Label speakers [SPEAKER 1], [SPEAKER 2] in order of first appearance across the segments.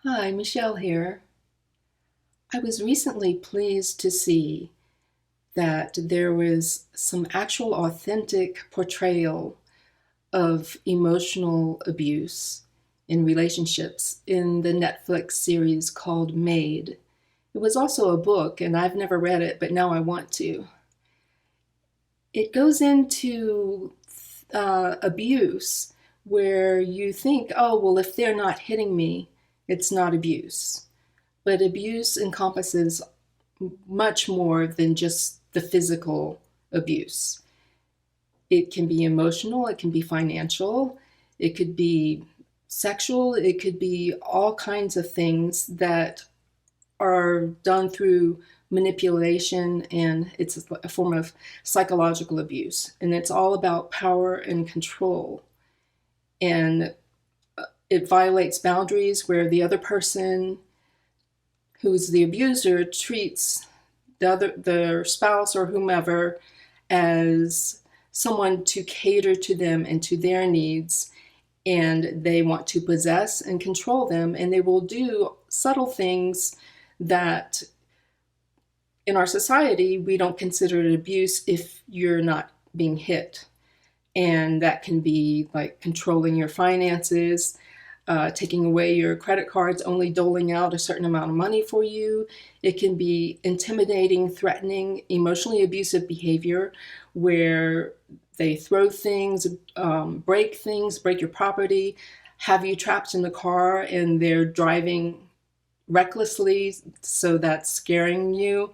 [SPEAKER 1] Hi, Michelle here. I was recently pleased to see that there was some actual authentic portrayal of emotional abuse in relationships in the Netflix series called Maid. It was also a book, and I've never read it, but now I want to. It goes into abuse where you think, oh, well, if they're not hitting me, it's not abuse. But abuse encompasses much more than just the physical abuse. It can be emotional, it can be financial, it could be sexual, it could be all kinds of things that are done through manipulation, and it's a form of psychological abuse. And it's all about power and control. And it violates boundaries where the other person who's the abuser treats their spouse or whomever as someone to cater to them and to their needs, and they want to possess and control them, and they will do subtle things that in our society we don't consider it abuse if you're not being hit. And that can be like controlling your finances, taking away your credit cards, only doling out a certain amount of money for you. It can be intimidating, threatening, emotionally abusive behavior where they throw things, break your property, have you trapped in the car and they're driving recklessly, so that's scaring you.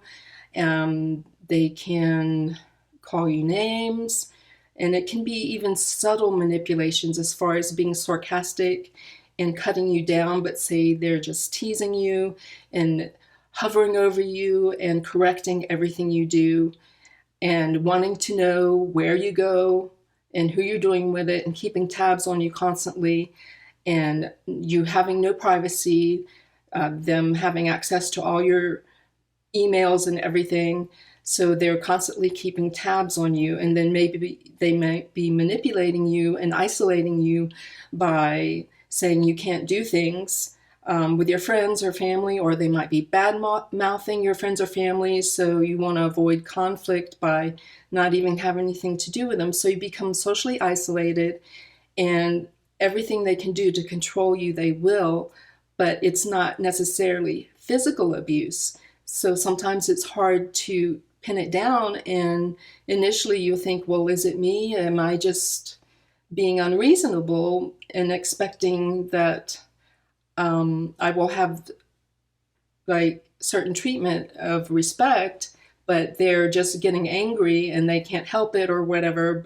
[SPEAKER 1] They can call you names. And it can be even subtle manipulations as far as being sarcastic and cutting you down, but say they're just teasing you and hovering over you and correcting everything you do and wanting to know where you go and who you're doing with it and keeping tabs on you constantly, and you having no privacy, them having access to all your emails and everything. So they're constantly keeping tabs on you, and then maybe they might be manipulating you and isolating you by saying you can't do things with your friends or family, or they might be bad mouthing your friends or family, so you want to avoid conflict by not even having anything to do with them. So you become socially isolated, and everything they can do to control you, they will, but it's not necessarily physical abuse. So sometimes it's hard to pin it down, and initially you think, well, is it me? Am I just being unreasonable and expecting that I will have like certain treatment of respect, but they're just getting angry and they can't help it or whatever,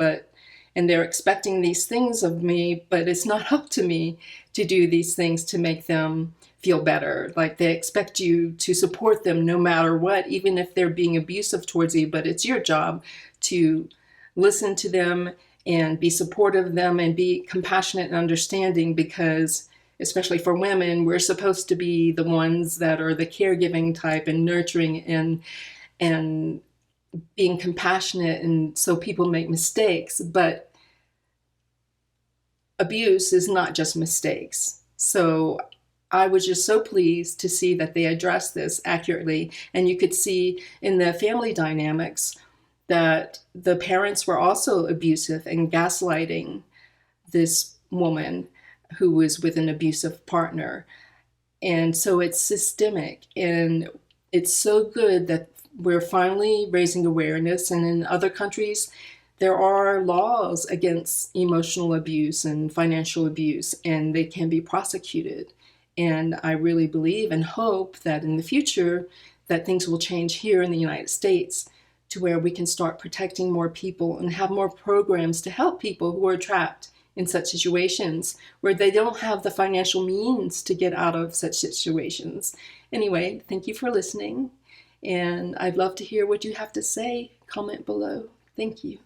[SPEAKER 1] and they're expecting these things of me, but it's not up to me to do these things to make them feel better. Like they expect you to support them no matter what, even if they're being abusive towards you, but it's your job to listen to them and be supportive of them and be compassionate and understanding, because especially for women, we're supposed to be the ones that are the caregiving type and nurturing and being compassionate, and so people make mistakes, but abuse is not just mistakes. So I was just so pleased to see that they addressed this accurately. And you could see in the family dynamics that the parents were also abusive and gaslighting this woman who was with an abusive partner. And so it's systemic, and it's so good that we're finally raising awareness. And in other countries, there are laws against emotional abuse and financial abuse, and they can be prosecuted. And I really believe and hope that in the future that things will change here in the United States to where we can start protecting more people and have more programs to help people who are trapped in such situations where they don't have the financial means to get out of such situations. Anyway, thank you for listening, and I'd love to hear what you have to say. Comment below. Thank you.